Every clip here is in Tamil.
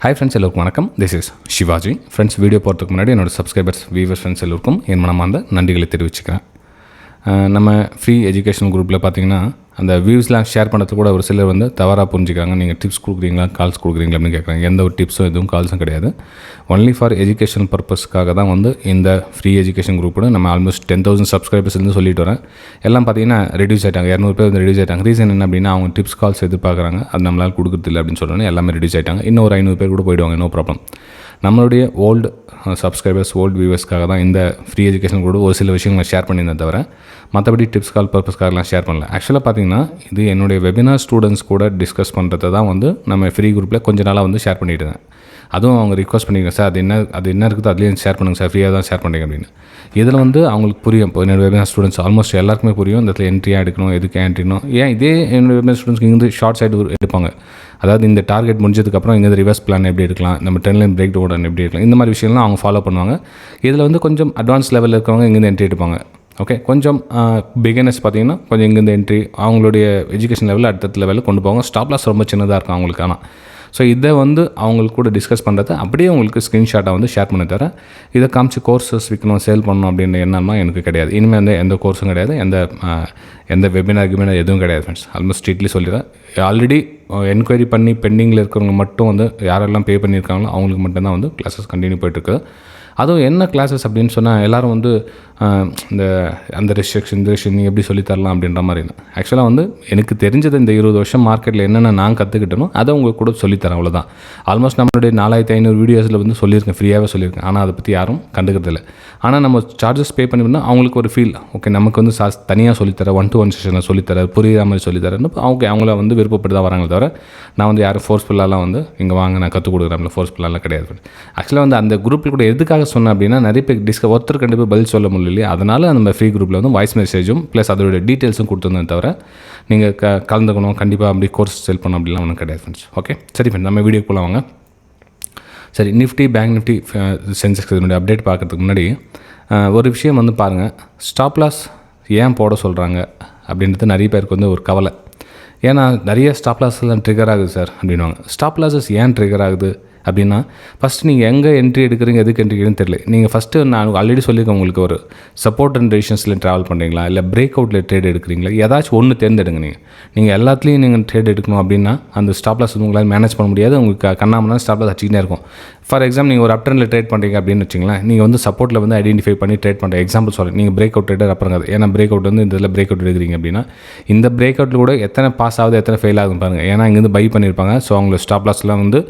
Hi friends, எல்லோருக்கும் வணக்கம். This is Shivaji. Friends, video போகிறதுக்கு முன்னாடி என்னோட சப்ஸ்கிரைபர்ஸ் வியூவர்ஸ் ஃப்ரெண்ட்ஸ் எல்லோருக்கும் என் மனமார்ந்த நன்றிகளை தெரிவிச்சுக்கிறேன். நம்ம ஃப்ரீ எஜுகேஷன் குரூப்பில் பார்த்தீங்கன்னா அந்த வியூஸ்லாம் ஷேர் பண்ணுறது கூட ஒரு சிலர் வந்து தவறாக புரிஞ்சுக்கிறாங்க. நீங்கள் டிப்ஸ் கொடுக்குறீங்களா கால்ஸ் கொடுக்குறீங்களா அப்படின்னு கேட்குறாங்க. எந்த ஒரு டிப்ஸும் எதுவும் கால்ஸும் கிடையாது. ஒன்லி ஃபார் எஜுகேஷன் பர்பஸ்க்காக தான் வந்து இந்த ஃப்ரீ எஜுகேஷன் குரூப்போட நம்ம ஆல்மோஸ்ட் 10,000 சப்ஸ்கிரைபர்ஸ் இருந்து சொல்லிட்டு வரேன். எல்லாம் பார்த்தீங்கன்னா ரெடியூஸ் ஆகிட்டாங்க. 200 பேர் வந்து ரெடியூஸ் ஆகிட்டாங்க. ரீசன் என்ன அப்படின்னா அவங்க டிப்ஸ் கால்ஸ் எதிர்பார்க்குறாங்க, அது நம்மளால் கொடுக்குறதில்ல அப்படின்னு சொல்கிறோன்னே எல்லாமே ரெடியூஸ் ஆகிட்டாங்க. இன்னும் ஒரு 500 பேர் கூட போயிடுவாங்க, நோ ப்ராப்ளம். நம்மளுடைய ஓல்டு சப்ஸ்கிரைபர்ஸ் ஓல்டு வியூவர்ஸ்க்காக தான் இந்த ஃப்ரீ எஜுகேஷன் கூட ஒரு சில விஷயங்களை ஷேர் பண்ணியிருந்தேன் தவிர மற்றபடி டிப்ஸ் கால் பர்பஸ்க்காகலாம் ஷேர் பண்ணல. ஆக்சுவலாக பார்த்தீங்கன்னா இது என்னுடைய வெபினார் ஸ்டூடெண்ட்ஸ் கூட டிஸ்கஸ் பண்ணுறது தான் வந்து நம்ம ஃப்ரீ குரூப்பில் கொஞ்ச நாளாக வந்து ஷேர் பண்ணிட்டு இருந்தேன். அதுவும் அவங்க ரிக்வஸ்ட் பண்ணிக்கிறேன், சார் அது என்ன இருக்குது அதுலேயும் ஷேர் பண்ணுங்கள் சார், ஃப்ரீயாக தான் ஷேர் பண்ணுறீங்க அப்படின்னு. இதில் வந்து அவங்களுக்கு புரியும். இப்போ என்னோடய வெபினார் ஸ்டூடெண்ட்ஸ் ஆல்மோஸ்ட் எல்லாருக்குமே புரியும் இந்த இடத்துல என்ட்ரியாக எடுக்கணும், எதுக்கு என்ட்ரினும். ஏன் இதே என்னோடய வெபினார் ஸ்டூடெண்ட்ஸ்க்கு இங்கே ஷார்ட் சைடு எடுப்பாங்க. அதாவது இந்த டார்கெட் முடிஞ்சதுக்கப்புறம் இங்கே ரிவர்ஸ் பிளான் எப்படி எடுக்கலாம், நம்ம ட்ரெண்ட் லைன் பிரேக் டவுன் எப்படி எடுக்கலாம், இந்த மாதிரி விஷயம்லாம் அவங்க ஃபாலோ பண்ணுவாங்க. இதில் வந்து கொஞ்சம் அட்வான்ஸ் லெவலில் இருக்கிறவங்க இங்கேருந்து என்ட்ரி எடுப்பாங்க. ஓகே, கொஞ்சம் பிகினர்ஸ் பார்த்தீங்கன்னா கொஞ்சம் இங்கேருந்து என்ட்ரி அவங்களுடைய எஜுகேஷன் லெவலில் அடுத்த லெவலில் கொண்டு போவாங்க. ஸ்டாப் லாஸ் ரொம்ப சின்னதாக இருக்கும் அவங்களுக்கு. ஆனால் ஸோ இதை வந்து அவங்களுக்கு கூட டிஸ்கஸ் பண்ணுறது அப்படியே உங்களுக்கு ஸ்க்ரீன்ஷாட்டை வந்து ஷேர் பண்ணி தரேன். இதை காமிச்சு கோர்ஸஸ் விற்கணும் சேல் பண்ணணும் அப்படின்ற எண்ணம்னா எனக்கு கிடையாது. இனிமேல் வந்து எந்த கோர்ஸும் கிடையாது, எந்த வெபினார் எதுவும் கிடையாது ஃப்ரெண்ட்ஸ். ஆல்மோஸ்ட் ஸ்ட்ரிக்ட்லி சொல்லிடுறேன். ஆல்ரெடி என்கொயரி பண்ணி பெண்டிங்கில் இருக்கிறவங்க மட்டும் வந்து யாரெல்லாம் பே பண்ணியிருக்காங்களோ அவங்களுக்கு மட்டும்தான் வந்து கிளாஸஸ் கண்டினியூ போயிட்டுருக்கு. அதுவும் என்ன கிளாஸஸ் அப்படின்னு சொன்னால் எல்லோரும் வந்து அந்த ரெஸ்ட்ரிக்ஷன் நீ எப்படி சொல்லித்தரலாம் அப்படின்ற மாதிரி. ஆக்சுவலாக வந்து எனக்கு தெரிஞ்சது இந்த 20 வருஷம் மார்க்கெட்டில் என்னென்ன நான் கற்றுக்கிட்டனோ அதை உங்களுக்கு கூட சொல்லித்தரேன், அவ்வளோதான். ஆல்மோஸ்ட் நம்மளுடைய 4500 வீடியோஸில் வந்து சொல்லியிருக்கேன், ஃப்ரீயாகவே சொல்லியிருக்கேன். ஆனால் அதை பற்றி யாரும் கண்டுக்கிறதில்ல. ஆனால் நம்ம சார்ஜஸ் பே பண்ணிவிட்டோம்னா அவங்களுக்கு ஒரு ஃபீல், ஓகே நமக்கு வந்து தனியாக சொல்லித்தர 1-to-1 செஷனில் சொல்லித்தர புரியுற மாதிரி சொல்லித்தரேன்னு அவங்கள வந்து விருப்பப்பட்டு தான் வராங்களே தவிர நான் வந்து யாரும் ஃபோர்ஸ்ஃபுல்லாலாம் வந்து இங்கே வாங்க நான் கற்றுக் கொடுக்குறேன் ஃபோர்ஸ்ஃபுல்லாலாம் கிடையாது. ஆக்சுவலாக வந்து அந்த குரூப்பில் கூட எதுக்காக சொன்னேன் அப்படின்னா நிறைய பேர் ஒருத்தர் கண்டிப்பாக பதில் சொல்ல முடியல இல்லையா, அதனால் நம்ம ஃப்ரீ குரூப்பில் வந்து வாய்ஸ் மெசேஜும் ப்ளஸ் அதோட டீட்டெயில்ஸும் கொடுத்துருந்தேன் தவிர நீங்கள் கலந்துக்கணும் கண்டிப்பாக அப்படி கோர்ஸ் செல் பண்ணணும் அப்படிலாம் ஒன்றும் கிடையாது ஃப்ரெண்ட்ஸ். ஓகே சரி ஃப்ரெண்ட்ஸ், நம்ம வீடியோக்குள்ளே வாங்க. சரி, நிஃப்டி பேங்க் நிஃப்டி சென்செக்ஸ் இதனுடைய அப்டேட் பார்க்குறதுக்கு முன்னாடி ஒரு விஷயம் வந்து பாருங்கள். ஸ்டாப் லாஸ் ஏன் போட சொல்கிறாங்க அப்படின்றது நிறைய பேருக்கு வந்து ஒரு கவலை. ஏன்னா நிறைய ஸ்டாப் லாஸ்லாம் ட்ரிகர் ஆகுது சார் அப்படின்வாங்க. ஸ்டாப் லாஸஸ் ஏன் ட்ரிகர் ஆகுது அப்படின்னா ஃபஸ்ட்டு நீங்கள் எங்கே என்ட்ரி எடுக்கிறீங்க எதுக்கு என்ட்ரி எடுக்கிறீங்கன்னு தெரியல. நீங்கள் ஃபஸ்ட்டு நான் ஆல்ரெடி சொல்லியிருக்கேன் உங்களுக்கு, ஒரு சப்போர்ட் அண்ட் ரெசிஸ்டன்ஸில் ட்ராவல் பண்ணுறீங்களா இல்லை பிரேக் அவுட்டில் ட்ரேட் எடுக்கிறீங்களா, ஏதாச்சும் ஒன்று தேர்ந்தெடுங்க. நீங்கள் எல்லாத்துலேயும் நீங்கள் ட்ரேட் எடுக்கணும் அப்படின்னா அந்த ஸ்டாப் லாஸ் உங்களால் மேனேஜ் பண்ண முடியாது. உங்களுக்கு கண்ணாமலாம் ஸ்டாப் லாஸ் வச்சுக்கிட்டே இருக்கும். ஃபார் எக்ஸாம்பிள் நீங்கள் ஒரு அப் ட்ரெண்டில் ட்ரேட் பண்ணுறீங்க அப்படின்னு வச்சிங்களேன், நீங்கள் வந்து சப்போர்ட்டில் வந்து ஐடென்டிஃபை பண்ணி ட்ரேட் பண்ணுற எக்ஸாம்பிள் சொல்கிறேன். நீங்கள் பிரேக் அவுட் ட்ரேடர் அப்புறம் ஏன்னா பிரேக் அவுட் வந்து இந்த இதில் பிரேக் அவுட் எடுக்கிறீங்க அப்படின்னா இந்த பிரேக் அவுட்டில் கூட எத்தனை பாஸ் ஆகுது எத்தனை ஃபெயில் ஆகுதுன்னு பாருங்கள். ஏன்னா இங்கேருந்து பை பண்ணியிருப்பாங்க. ஸோ அவங்களோட ஸ்டாப் லாஸ்லாம் வந்து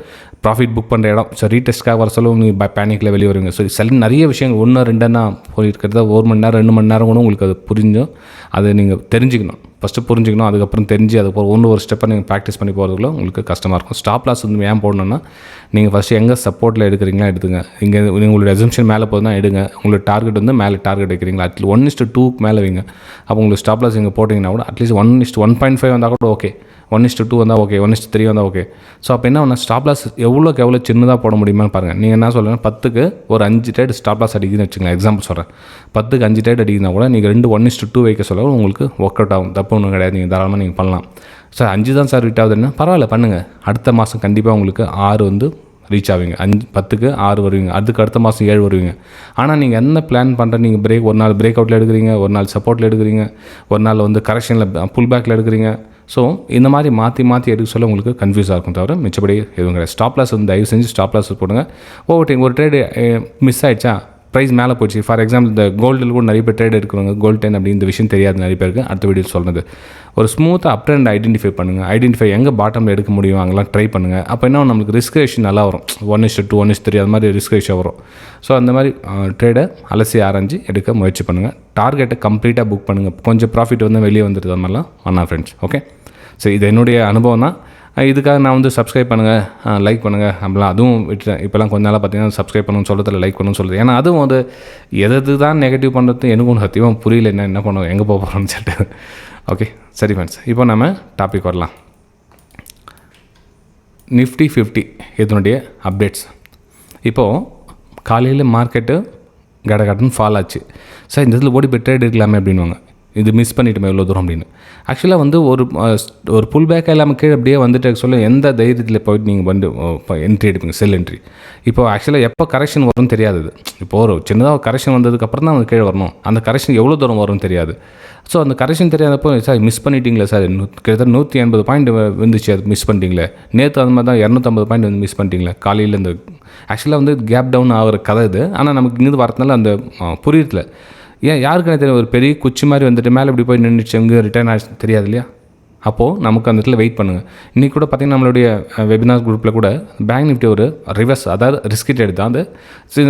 ப்ராஃபிட் புக் பண்ணுற இடம். ஸோ ரீடெஸ்ட்காக வர சொல்ல நீங்கள் பேனிக்கில் வெளியே வருவீங்க. ஸோ சில நிறைய விஷயங்கள் 1-2 போயிருக்கிறத 1 மணி நேரம் 2 மணி நேரம் கூட உங்களுக்கு அது புரிஞ்சும் அதை நீங்கள் தெரிஞ்சுக்கணும். ஃபஸ்ட்டு புரிஞ்சுக்கணும், அதுக்கப்புறம் தெரிஞ்சு அதுக்கப்புறம் ஒரு ஸ்டெப்பை நீங்கள் ப்ராக்டிஸ் பண்ணி போகிறதுக்குள்ள உங்களுக்கு கஷ்டமாக இருக்கும். ஸ்டாப் லாஸ் வந்து ஏன் போடணுன்னா நீங்கள் ஃபஸ்ட்டு எங்கே சப்போர்ட்டில் எடுக்கிறீங்களா எடுத்துங்க. இங்கே உங்களோட அசம்ஷன் மேலே போதுனா எடுங்க. உங்களோட டார்கெட் வந்து மேலே டார்கெட் வைக்கிறீங்களா அட்லீஸ்ட் 1:2 மேலே வைங்க. அப்போ உங்களுக்கு ஸ்டாப் லாஸ் இங்கே போட்டிங்கன்னா கூட அட்லீஸ்ட் 1:1.5 வந்தால் கூட ஓகே, 1:2 வந்தால் ஓகே, 1:3 வந்தால் ஓகே. ஸோ அப்போ என்ன ஒன்று ஸ்டாப் லாஸ் எவ்வளோக்கு எவ்வளோ சின்னதாக போட முடியுமான்னு பாருங்கள். நீங்கள் என்ன சொல்கிறேன், 10க்கு ஒரு 5 ட்ரேட் ஸ்டாப் லாஸ் அடிக்குதுன்னு வச்சுக்கலாம். எக்ஸாம்பிள் சொல்கிறேன், 10க்கு 5 ட்ரேட் அடிக்குதுன்னா கூட நீங்கள் 1:2 வைக்க சொல்ல உங்களுக்கு ஒர்க் அவுட் ஆகும். தப்பு ஒன்றும் கிடையாது, நீங்கள் தாராளமாக நீங்கள் பண்ணலாம். சார் 5 தான் சார் ரீட் ஆகுதுன்னா பரவாயில்ல பண்ணுங்கள். அடுத்த மாதம் கண்டிப்பாக உங்களுக்கு 6 வந்து ரீச் ஆவீங்க. 10க்கு 6 வருவீங்க. அதுக்கு அடுத்த மாதம் 7 வருவீங்க. ஆனால் நீங்கள் என்ன பிளான் பண்ணுற, நீங்கள் ஒரு நாள் பிரேக் அவுட்டில் எடுக்கிறீங்க, ஒரு நாள் சப்போர்ட்டில் எடுக்கிறீங்க, ஒரு நாள் வந்து கரெக்ஷனில் புல் பேக்கில் எடுக்கிறீங்க. ஸோ இந்த மாதிரி மாற்றி எடுக்க சொல்ல உங்களுக்கு கன்ஃபியூஸாக இருக்கும் தவிர மிச்சப்படி எதுவும் கிடையாது. ஸ்டாப் லாஸ் வந்து தயவு செஞ்சு ஸ்டாப் லாஸ் போடுங்க. ஒரு ட்ரேடு மிஸ் ஆகிடுச்சா, ப்ரைஸ் மேலே போச்சு. ஃபார் எக்ஸாம்பிள் இந்த கோல்டில் கூட நிறைய பேர் ட்ரேட் எடுக்கிறவங்க கோல்ட் 10 அப்படி இந்த விஷயம் தெரியாது நிறைய பேருக்கு. அடுத்த வீடியோ சொல்கிறது ஒரு ஸ்மூத்தாக அப் ட்ரெண்ட் ஐடென்டிஃபை பண்ணுங்கள். ஐடென்டிஃபை எங்கே பாட்டமில் எடுக்க முடியும் அங்கெல்லாம் ட்ரை பண்ணுங்கள். அப்போ என்ன நம்மளுக்கு ரிஸ்க் ரேஷியோ நல்லா வரும். 1:2 1:3 அது மாதிரி ரிஸ்க் ரேஷியோ வரும். ஸோ அந்த மாதிரி ட்ரேடை அலசி ஆராய்ஞ்சு எடுக்க முயற்சி பண்ணுங்கள். டார்கெட்டை கம்ப்ளீட்டாக புக் பண்ணுங்கள். கொஞ்சம் ப்ராஃபிட் வந்து வெளியே வந்துடுது அது மாதிரிலாம் பண்ணலாம் ஃப்ரெண்ட்ஸ். ஓகே, ஸோ இது என்னுடைய அனுபவம் தான். இதுக்காக நான் வந்து சப்ஸ்கிரைப் பண்ணுங்கள், லைக் பண்ணுங்கள் அப்படிலாம் அதுவும் விட்டுட்டேன். இப்போலாம் கொஞ்ச நாளாக பார்த்தீங்கன்னா சப்ஸ்கிரைப் பண்ணணும்னு சொல்கிறதில்ல, லைக் பண்ணணும்னு சொல்கிறது. ஏன்னா அதுவும் வந்து எது தான் நெகட்டிவ் பண்ணுறது எனக்கு ஒன்று சத்தியமாக புரியல. என்ன பண்ணுவோம், எங்கே போக போகிறோம்னு சொல்லிட்டு. ஓகே சரி ஃப்ரெண்ட்ஸ், இப்போ நம்ம டாபிக் வரலாம். நிஃப்டி 50 இதனுடைய அப்டேட்ஸ். இப்போது காலையில் மார்க்கெட்டு கடன்னு ஃபால் ஆச்சு. சார் இந்த இதில் ஓடி போய் ட்ரேட் எடுக்கலாமே அப்படின்வாங்க. இது மிஸ் பண்ணிட்டோமே எவ்வளோ தூரம் அப்படின்னு. ஆக்சுவலாக வந்து ஒரு புல் பேக்காக இல்லாமல் கீழே அப்படியே வந்துட்டு சொல்ல எந்த தைரியத்தில் போயிட்டு நீங்கள் வந்து என்ட்ரி எடுப்பீங்க, செல் என்ட்ரி. இப்போ ஆக்சுவலாக எப்போ கரெக்ஷன் வரும்னு தெரியாது. இப்போது ஒரு சின்னதாக கரெக்ஷன் வந்ததுக்கப்புறம் தான் அவங்க கீழே வரணும். அந்த கரெக்ஷன் எவ்வளோ தூரம் வரும்னு தெரியாது. ஸோ அந்த கரெக்ஷன் தெரியாதப்போ சார் மிஸ் பண்ணிட்டீங்களே சார், கிட்டத்தட்ட 180 பாயிண்ட் வந்துச்சு, அது மிஸ் பண்ணிட்டீங்களே. நேற்று அது மாதிரி தான் 250 பாயிண்ட் வந்து மிஸ் பண்ணிட்டீங்களே. காலையில் இந்த ஆக்சுவலாக வந்து கேப் டவுன் ஆகிற கதை இது. ஆனால் நமக்கு இங்கேருந்து வரதுனால அந்த புரியல. ஏன் யாருக்குன்னு தெரியும், ஒரு பெரிய குச்சி மாதிரி வந்துட்டு மேலே இப்படி போய் நின்றுச்சு, எங்கே ரிட்டர்ன் ஆச்சு தெரியாது இல்லையா. அப்போது நமக்கு அந்த இடத்துல வெயிட் பண்ணுங்கள். இன்றைக்கி கூட பார்த்திங்கன்னா நம்மளுடைய வெபினார் குரூப்பில் கூட பேங்க் நிஃப்டி ஒரு ரிவர்ஸ், அதாவது ரிஸ்கிட் எடுத்து அந்த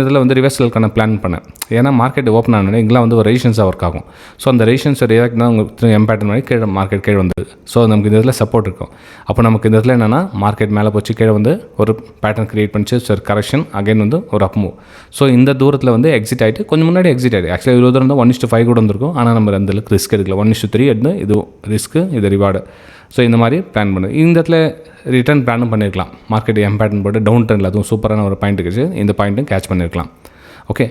இதில் வந்து ரிவர்சலுக்கான பிளான் பண்ணேன். ஏன்னா மார்க்கெட் ஓப்பன் ஆனோடனே இங்கெல்லாம் வந்து ஒரு ரெசிஷன்ஸாக ஒர்க் ஆகும். ஸோ அந்த ரெசிஷன்ஸ் ரியாக்ட் தான் உங்களுக்கு எம்பேட்டர் மாதிரி கீழே மார்க்கெட் கீழே வந்தது. ஸோ நமக்கு இந்த இடத்துல சப்போர்ட் இருக்கும். அப்போ நமக்கு இந்த இடத்துல என்னென்னா மார்க்கெட் மேலே போச்சு, கீழே வந்து ஒரு பேட்டர்ன் க்ரியேட் பண்ணிச்சு, சார் கரெக்ஷன் அகைன் வந்து ஒரு அப் மூவ். ஸோ இந்த தூரத்தில் வந்து எக்ஸிட் ஆகிட்டு கொஞ்சம் முன்னாடி எக்ஸிட் ஆகிட்டு ஆக்சுவலாக இவ்வளோ தூரம் தான் 1:5 கூட வந்திருக்கும். ஆனால் நம்ம அந்தளவுக்கு ரிஸ்க் எடுக்கல. 1:3 எடுத்து இது ரிஸ்க்கு, இது ரிவார்டு. ஸோ இந்த மாதிரி பிளான் பண்ணுது. இந்த இடத்துல ரிட்டர்ன் பிளானும் பண்ணியிருக்கலாம். மார்க்கெட் எம்பேட்டர்ன் போட்டு டவுன் ட்ரெண்டில் அதுவும் சூப்பரான ஒரு பாயிண்ட் இருக்குது, இந்த பாயிண்ட்டும் கேட்ச் பண்ணியிருக்கலாம். ஓகே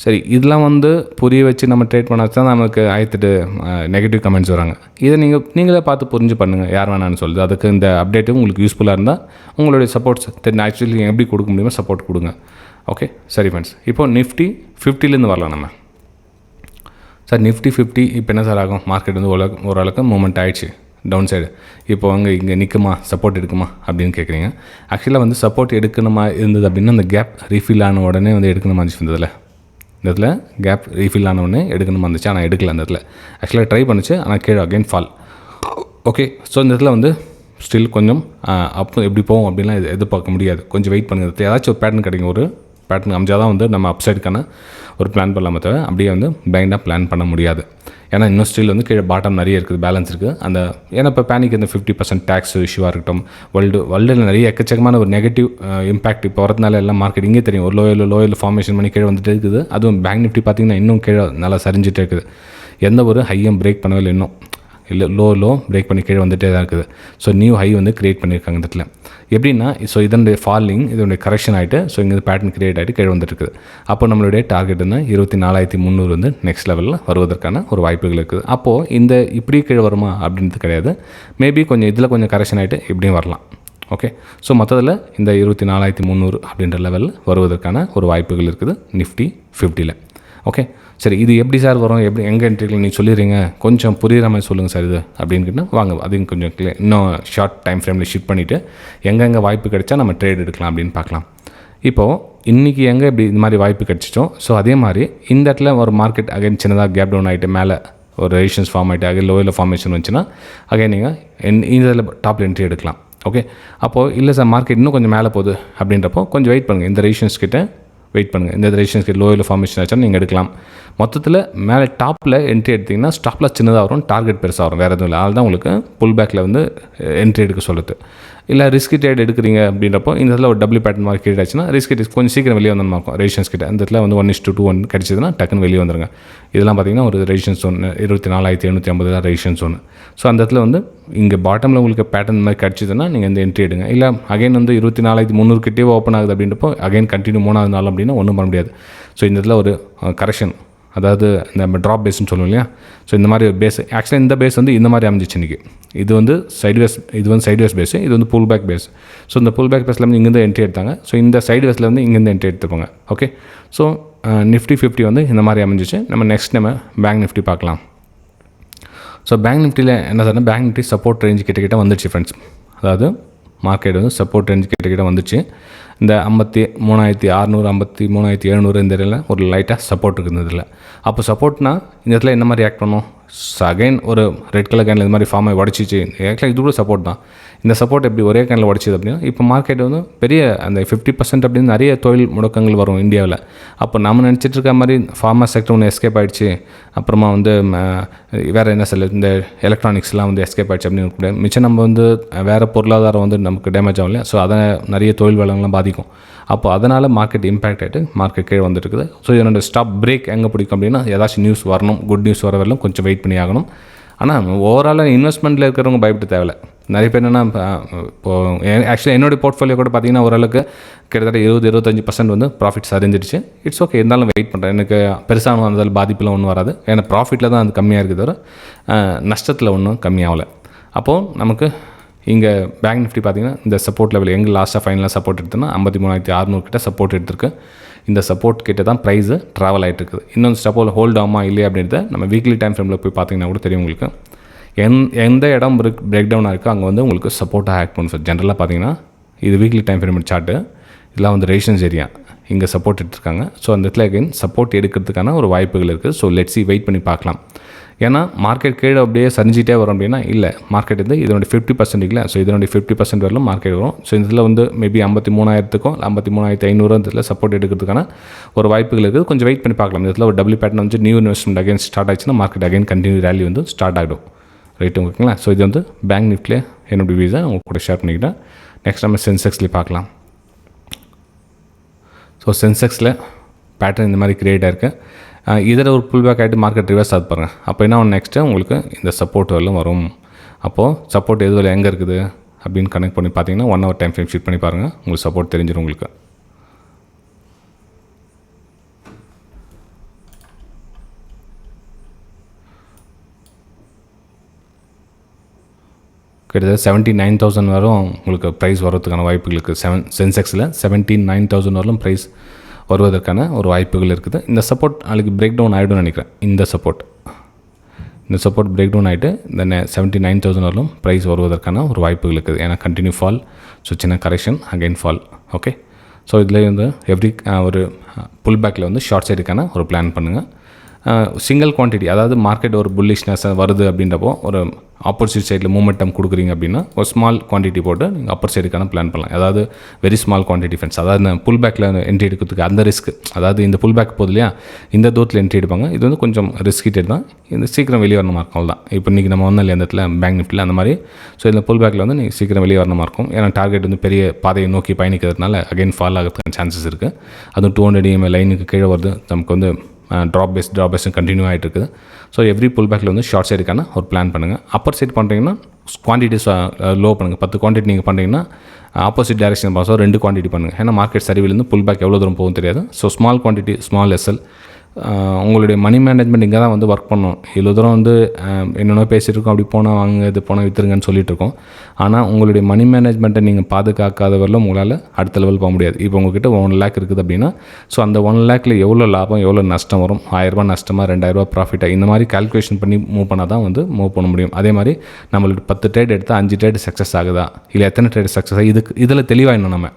சரி, இதெல்லாம் வந்து புரிய வச்சு நம்ம ட்ரேட் பண்ணாச்சு தான் நமக்கு ஆயிரத்தெட்டு நெகட்டிவ் கமெண்ட்ஸ் வராங்க. இதை நீங்களே பார்த்து புரிஞ்சு பண்ணுங்கள், யார் வேணான்னு சொல்லுது. அதுக்கு இந்த அப்டேட்டும் உங்களுக்கு யூஸ்ஃபுல்லாக இருந்தால் உங்களுடைய சப்போர்ட்ஸ் ஆக்சுவலி எப்படி கொடுக்க முடியுமோ சப்போர்ட் கொடுங்க. ஓகே சரி ஃப்ரெண்ட்ஸ், இப்போது நிஃப்டி 50லேருந்து வரலாம் நம்ம. சார் நிஃப்டி 50 இப்போ என்ன சார் ஆகும், மார்க்கெட் வந்து ஓரளவுக்கு மூமெண்ட் ஆகிடுச்சு டவுன் சைடு. இப்போ அங்கே இங்கே நிற்குமா, சப்போர்ட் எடுக்குமா அப்படின்னு கேட்குறீங்க. ஆக்சுவலாக வந்து சப்போர்ட் எடுக்கணுமா இருந்தது அப்படின்னா அந்த கேப் ரீஃபில் ஆன உடனே வந்து எடுக்கணுமா இருந்துச்சு. இந்த இடத்துல கேப் ரீஃபில் ஆன உடனே எடுக்கணுமா இருந்துச்சு, ஆனால் எடுக்கல. அந்த இடத்துல ஆக்சுவலாக ட்ரை பண்ணிச்சு, ஆனால் கீழே அகைன் ஃபால். ஓகே ஸோ இந்த இடத்துல வந்து ஸ்டில் கொஞ்சம் அப்போ எப்படி போகும் அப்படின்லாம் எதிர்பார்க்க முடியாது. கொஞ்சம் வெயிட் பண்ணுறது, ஏதாச்சும் ஒரு பேட்டர்ன் கிடைக்கும். ஒரு பேட்டர்ன் அமைஞ்சால் தான் வந்து நம்ம அப்சைடுக்கான ஒரு பிளான் பண்ணலாமே தவிர அப்படியே வந்து பிளைண்டாக பிளான் பண்ண முடியாது. ஏன்னா இன்னும் ஸ்டில் வந்து கீழே பாட்டம் நிறைய இருக்குது, பேலன்ஸ் இருக்குது. அந்த ஏன்னா இப்போ பேனிக் இந்த 50% டேக்ஸ் இஷ்யூவாக இருக்கட்டும், வேர்ல்டில் நிறைய எக்கச்சக்கமான ஒரு நெகட்டிவ் இம்பாக்ட் இப்போ வரதுனால எல்லாம் மார்க்கெட் இங்கே தெரியும். ஒரு லோயில் ஃபார்மேஷன் பண்ணி கீழே வந்துட்டு இருக்குது. அதுவும் பேங்க் நிஃப்டி பார்த்திங்கன்னா இன்னும் கீழே நல்லா சரிஞ்சிட்டே இருக்குது. எந்த ஒரு ஹையும் பிரேக் பண்ணவே இல்லை இன்னும். இல்லை லோ பிரேக் பண்ணி கீழே வந்துகிட்டே தான் இருக்குது. ஸோ நியூ ஹை வந்து க்ரியேட் பண்ணியிருக்காங்க இந்த இடத்துல. எப்படின்னா ஸோ இதனுடைய ஃபாலிங், இதனுடைய கரெக்ஷன் ஆகிட்டு ஸோ இங்கே பேட்டர்ன் க்ரியேட் ஆகிட்டு கீழே வந்துட்டுருக்குது. அப்போ நம்மளுடைய டார்கெட் வந்து 24,300 வந்து நெக்ஸ்ட் லெவலில் வருவதற்கான ஒரு வாய்ப்புகள் இருக்குது. அப்போது இந்த இப்படி கீழே வருமா அப்படின்றது கிடையாது. மேபி கொஞ்சம் இதில் கொஞ்சம் கரெக்ஷன் ஆகிட்டு இப்படியும் வரலாம். ஓகே ஸோ மொத்தத்தில் இந்த 24,300 அப்படின்ற லெவலில் வருவதற்கான ஒரு வாய்ப்புகள் இருக்குது நிஃப்டி 50ல். ஓகே சரி, இது எப்படி சார் வரும், எப்படி எங்கே என்ட்ரிகள் நீங்கள் சொல்லிடுறீங்க, கொஞ்சம் புரிகிற மாதிரி சொல்லுங்கள் சார் இது அப்படின்னு கேட்டால் வாங்க அதையும் கொஞ்சம் இன்னும் ஷார்ட் டைம் ஃப்ரேமில் ஷிஃப்ட் பண்ணிவிட்டு எங்கெங்கே வாய்ப்பு கிடைச்சா நம்ம ட்ரேட் எடுக்கலாம் அப்படின்னு பார்க்கலாம். இப்போது இன்றைக்கி எங்கே இப்படி இந்த மாதிரி வாய்ப்பு கிடச்சிச்சோ ஸோ அதே மாதிரி இந்த இடத்துல ஒரு மார்க்கெட் அகைன் சின்னதாக கேப் டவுன் ஆகிட்டு மேலே ஒரு ரெசிஸ்டன்ஸ் ஃபார்ம் ஆகிட்டு அகைன் லோயில் ஃபார்மேஷன் வந்துச்சுன்னா அகைன் நீங்கள் இதில் டாப்பில் என்ட்ரி எடுக்கலாம். ஓகே அப்போது இல்லை சார் மார்க்கெட் இன்னும் கொஞ்சம் மேலே போகுது அப்படின்றப்போ கொஞ்சம் வெயிட் பண்ணுங்கள். இந்த ரெசிஸ்டன்ஸ் கிட்ட வெயிட் பண்ணுங்கள். இந்த ரெசிஸ்டன்ஸ் கிட்ட லோயில் ஃபார்மேஷன் ஆச்சுன்னா நீங்கள் எடுக்கலாம். மொத்தத்தில் மேலே டாப்பில் என்ட்ரி எடுத்திங்கன்னா ஸ்டாப்பில் சின்னதாக வரும், டார்கெட் பெருசாக வரும், வேறு எதுவும் இல்லை. அதனால தான் உங்களுக்கு புல் பேக்கில் வந்து என்ட்ரி எடுக்க சொல்லுது. இல்லை ரிஸ்கி ட்ரேட் எடுக்கிறீங்க அப்படின்றப்போ இந்த இடத்துல ஒரு டபுள் பேட்டர்ன் மாதிரி கிரியேட் ஆச்சுன்னா ரிஸ்கி கொஞ்சம் சீக்கிரம் வெளியே வந்து இருக்கும். ரெசிஸ்டன்ஸ் கிட்ட இந்த இடத்துல வந்து 1:2 கிடச்சிதுன்னா டக்குன்னு வெளியே வந்துருங்க. இதெல்லாம் பார்த்திங்கன்னா ஒரு ரெசிஸ்டன்ஸ் ஒன்று 24,750 தான் ரெசிஸ்டன்ஸ் ஒன்று. ஸோ அந்த இடத்துல வந்து இங்கே பாட்டமில் உங்களுக்கு பேட்டர்ன் மாதிரி கிடச்சிதுன்னா நீங்கள் இந்த என்ட்ரி எடுங்க. இல்லை அகைன் வந்து 24,300 கிட்டே ஓப்பன் ஆகுது அப்படின்றப்போ அகைன் கண்டினியூ 3வது நாள் அப்படின்னா ஒன்றும் பண்ண முடியாது. ஸோ இந்த இடத்துல ஒரு கரெக்ஷன், அதாவது இந்த ட்ராப் பேஸ்ன்னு சொல்லுவோம் இல்லையா. ஸோ இந்த மாதிரி ஒரு பேஸ், ஆக்சுவலாக இந்த பேஸ் வந்து இந்த மாதிரி அமைஞ்சிச்சு இன்றைக்கி. இது வந்து சைட்வேஸ் பேஸு, இது வந்து புல் பேக் பேஸ். ஸோ இந்த புல் பேக் பேஸில் வந்து இங்கேருந்து என்ட்ரி எடுத்தாங்க. ஸோ இந்த சைட்வேஸில் வந்து இங்கேருந்து என்ட்ரி எடுத்துப்பாங்க. ஓகே ஸோ நிஃப்டி 50 வந்து இந்த மாதிரி அமைஞ்சிச்சு. நம்ம பேங்க் நிஃப்டி பார்க்கலாம். ஸோ பேங்க் நிஃப்டியில் என்ன சொன்னால் பேங்க் நிஃப்டி சப்போர்ட் ரேஞ்சு கிட்ட வந்துடுச்சு ஃப்ரெண்ட்ஸ். அதாவது மார்க்கெட் வந்து சப்போர்ட் ரேஞ்சு கிட்ட வந்துச்சு. இந்த 53,600 53,700 இந்த இதில் ஒரு லைட்டாக சப்போர்ட் இருக்குது இந்த இதில். அப்போ சப்போர்ட்னா இந்த இடத்துல என்ன மாதிரி ஆக்ட் பண்ணும், அகைன் ஒரு ரெட் கலர் கேனில் இந்த மாதிரி ஃபார்ம் ஆகி உடச்சிச்சு. ஆக்சுவலாக இது கூட சப்போர்ட் தான். இந்த சப்போர்ட் எப்படி ஒரே கேனில் உடச்சிது அப்படின்னா இப்போ மார்க்கெட் வந்து பெரிய அந்த 50% அப்படின்னு நிறைய தொழில் முடக்கங்கள் வரும் இந்தியாவில். அப்போ நம்ம நினச்சிட்டு இருக்க மாதிரி ஃபார்மா செக்டர் ஒன்று எஸ்கேப் ஆகிடுச்சு, அப்புறமா வந்து வேறு என்ன சொல்ல இந்த எலக்ட்ரானிக்ஸ்லாம் வந்து எஸ்கேப் ஆகிடுச்சு அப்படின்னு கூட மிச்சம் நம்ம வந்து வேறு பொருளாதாரம் வந்து நமக்கு டேமேஜ் ஆகும் இல்லையா. ஸோ அதை நிறைய தொழில் வளங்கள்லாம் பாதிக்கும். அப்போ அதனால் மார்க்கெட் இம்பேக்ட் ஆகிட்டு மார்க்கெட் கீழே வந்துட்டுருக்குது. ஸோ இதனோட ஸ்டாப் பிரேக் எங்கே பிடிக்கும் அப்படின்னா ஏதாச்சும் நியூஸ் வரணும், குட் நியூஸ் வர வரலாம் கொஞ்சம் வெயிட் பண்ணி ஆகணும். ஆனால் ஓவராலாக இன்வெஸ்ட்மெண்ட்டில் இருக்கிறவங்க பயப்பட தேவையில்லை. நிறைய பேர் என்னென்னா இப்போது ஆக்சுவலாக என்னுடைய போர்ட்ஃபோலியோ கூட பார்த்திங்கன்னா ஓரளவுக்கு கிட்டத்தட்ட 20-25% வந்து ப்ராஃபிட்ஸ் அறிஞ்சிடுச்சு. இட்ஸ் ஓகே, இருந்தாலும் வெயிட் பண்ணுறேன். எனக்கு பெருசாக வந்தால் பாதிப்புலாம் ஒன்றும் வராது. ஏன்னா ப்ராஃபிட்டில் தான் அது கம்மியாக இருக்குது தவிர நஷ்டத்தில் ஒன்றும் கம்மியாகலை. அப்போது நமக்கு இங்கே பேங்க் நிஃப்டி பார்த்திங்கன்னா இந்த சப்போர்ட் லெவல் எங்கே லாஸ்ட்டாக ஃபைனலாக சப்போர்ட் எடுத்தோன்னா 53,600 கிட்ட சப்போர்ட் எடுத்திருக்கு. இந்த சப்போர்ட் கிட்ட தான் ப்ரைஸு ட்ராவல் ஆகிட்டு இருக்குது. இன்னொன்று சப்போர்ட் ஹோல்ட் ஆகுமா இல்லையா அப்படின்றத நம்ம வீக்லி டைம் ஃப்ரேமில் போய் பார்த்திங்கன்னா கூட தெரியும் உங்களுக்கு. எந்த இடம் பிரேக் டவுனாக இருக்கோ அங்கே வந்து உங்களுக்கு சப்போர்ட்டாக ஆக்ட் பண்ணும் சார். ஜென்ரலாக பார்த்தீங்கன்னா இது வீக்லி டைம் ஃப்ரேம் சார்ட்டு, இதெல்லாம் வந்து ரேஷன்ஸ் ஏரியா, இங்கே சப்போர்ட் எடுத்துருக்காங்க. ஸோ அந்த இடத்துல அகைன் சப்போர்ட் எடுக்கிறதுக்கான ஒரு வாய்ப்புகள் இருக்குது. ஸோ லெட்ஸி வெயிட் பண்ணி பார்க்கலாம். ஏன்னா மார்க்கெட் கீழே அப்படியே சரிஞ்சிட்டே வரும் அப்படின்னா இல்லை, மார்க்கெட் வந்து இதனுடைய 50% இல்லை. ஸோ இதனுடைய 50% வரலும் மார்க்கெட் வரும். ஸோ இதில் வந்து மேபி 53,000க்கும் 53,500 இதில் சப்போர்ட் எடுக்கிறதுக்கான ஒரு வாய்ப்புகள் இருக்குது. கொஞ்சம் வெயிட் பண்ணி பார்க்கலாம். இதில் ஒரு டபுள் பேட்டர்ன் வந்து நியூ இன்வெஸ்ட்மெண்ட் அகைன் ஸ்டார்ட் ஆச்சுன்னா மார்க்கெட் அகைன் கண்டினியூ ரேலி வந்து ஸ்டார்ட் ஆகிடும். ரைட்டு ஓகேங்களா. ஸோ இது வந்து பேங்க் நிஃப்டிலே என்னுடைய வியூஸை உங்க கூட ஷேர் பண்ணிக்கிட்டேன். நெக்ஸ்ட் நம்ம சென்செக்ஸ்லேயே பார்க்கலாம். ஸோ சென்செக்ஸில் பேட்டர்ன் இந்த மாதிரி கிரியேட் ஆகிருக்கு. இதில் ஒரு புல் பேக் ஆகிட்டு மார்க்கெட் ரிவர்ஸ் ஆகுது பாருங்கள். அப்போ என்ன ஒன்று நெக்ஸ்ட்டு உங்களுக்கு இந்த சப்போர்ட் வரலும் வரும். அப்போது சப்போர்ட் எது எங்கே இருக்குது அப்படின்னு கனெக்ட் பண்ணி பார்த்தீங்கன்னா 1 hour டைம் ஃப்ரேம் ஷீட் பண்ணி பாருங்கள். உங்களுக்கு சப்போர்ட் தெரிஞ்சிடும் உங்களுக்கு. கிட்டத்தட்ட 79,000 வரும் உங்களுக்கு ப்ரைஸ் வரதுக்கான வாய்ப்புகள் இருக்குது. சென்செக்ஸில் 79,000 வரலும் ப்ரைஸ் வருவதற்கான ஒரு வாய்ப்புகள் இருக்குது. இந்த சப்போர்ட் நாளைக்கு பிரேக் டவுன் ஆகிடும்னு நினைக்கிறேன். இந்த சப்போர்ட் பிரேக் டவுன் ஆகிட்டு இந்த 79,000 வரலும் ப்ரைஸ் வருவதற்கான ஒரு வாய்ப்புகள் இருக்குது. ஏன்னா கண்டினியூ ஃபால், ஸோ சின்ன correction again fall. Okay, so இதில் வந்து எவ்ரி ஒரு புல் பேக்கில் வந்து ஷார்ட் சைடுக்கான ஒரு பிளான் பண்ணுங்கள். சிங்கிள் குவான்டிட்டி, அதாவது மார்க்கெட் ஒரு புல்லிஷ்னஸ் வருது அப்படின்றப்போ ஒரு ஆப்போசிட் சைடில் மூமெண்டம் கொடுக்குறீங்க அப்படின்னா ஒரு ஸ்மால் குவான்டிட்டி போட்டு நீங்கள் அப்பர் சைடுக்கான பிளான் பண்ணலாம். அதாவது வெரி ஸ்மால் குவான்டிட்டி ஃப்ரெண்ட்ஸ். அதாவது இந்த புல் பேக்கில் என்ட்ரி எடுக்கிறதுக்கு அந்த ரிஸ்க், அதாவது இந்த புல் பேக் போகுது இல்லையா, இந்த தூரத்தில் என்ட்ரி எடுப்பாங்க. இது வந்து கொஞ்சம் ரிஸ்கிட்டட் தான். இந்த சீக்கிரம் வெளியே வரணுமா இருக்கும். அவ்வளோதான். இப்போ இன்றைக்கி நம்ம ஒன்றும் இல்லை இந்த இடத்துல பேங்க் நிஃப்டியில் அந்த மாதிரி. ஸோ இந்த புல் பேக்கில் வந்து நீங்கள் சீக்கிரம் வெளியே வரணுமா இருக்கும். ஏன்னா டார்கெட் வந்து பெரிய பாதையை நோக்கி பயணிக்கிறதுனால அகைன் ஃபால் ஆகிறதுக்கான சான்சஸ் இருக்குது. அதுவும் 200 EMA லைனுக்கு கீழே வருது. நமக்கு வந்து ட்ராப் பேஸ் கண்டினியூ ஆகிட்டு இருக்குது. ஸோ எவ்ரி புல் பேக்கில் வந்து ஷார்ட் சைடுக்கான ஒரு பிளான் பண்ணுங்கள். அப்பர் சைட் பண்ணுறீங்கன்னா குவான்டிட்டிஸ் லோ பண்ணுங்கள். 10 குவான்டிட்டி நீங்கள் பண்ணுறீங்கன்னா ஆப்போசிட் டைரக்ஷன் பாஸோ 2 குவான்டிட்டி பண்ணுங்கள். ஏன்னா மார்க்கெட் சரிவிலேருந்து புல் பேக் எவ்வளோ தூரம் போகும் தெரியாது. So small quantity, small SL. உங்களுடைய மணி மேனேஜ்மெண்ட் இங்கே தான் வந்து ஒர்க் பண்ணணும். இவ்வளோ தூரம் வந்து என்னென்ன பேசிகிட்டு இருக்கோம், அப்படி போனால் வாங்க, இது போனால் விற்றுருங்கன்னு சொல்லிட்டு இருக்கோம். ஆனால் உங்களுடைய மணி மேனேஜ்மெண்ட்டை நீங்கள் பாதுகாக்காத வரலும் உங்களால் அடுத்த லெவல் போக முடியாது. இப்போ உங்கள்கிட்ட 1 lakh இருக்குது அப்படின்னா, ஸோ அந்த 1 lakhல எவ்வளோ லாபம், எவ்வளோ நஷ்டம் வரும், 1000 ரூபாய் நஷ்டமாக, 2000 ரூபாய் ப்ராஃபிட்டாக, இந்த மாதிரி கால்குலேஷன் பண்ணி மூவ் பண்ணால் தான் வந்து மூவ் பண்ண முடியும். அதே மாதிரி நம்மளுக்கு 10 ட்ரேட் எடுத்தால் 5 ட்ரேட் சக்ஸஸ் ஆகுதா, இல்லை எத்தனை ட்ரேட் சக்ஸஸ் ஆகுது, இதில் தெளிவாயிடணும். நம்ம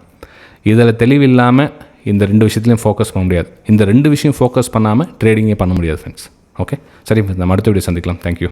இதில் தெளிவில்லாமல் இந்த 2 விஷயத்துலையும் ஃபோக்கஸ் பண்ண முடியாது. இந்த 2 விஷயம் ஃபோக்கஸ் பண்ணாமல் ட்ரேடிங்கே பண்ண முடியாது ஃப்ரெண்ட்ஸ். ஓகே, சரி, நம்ம அடுத்த வீடியோ சந்திக்கலாம். தேங்க்யூ.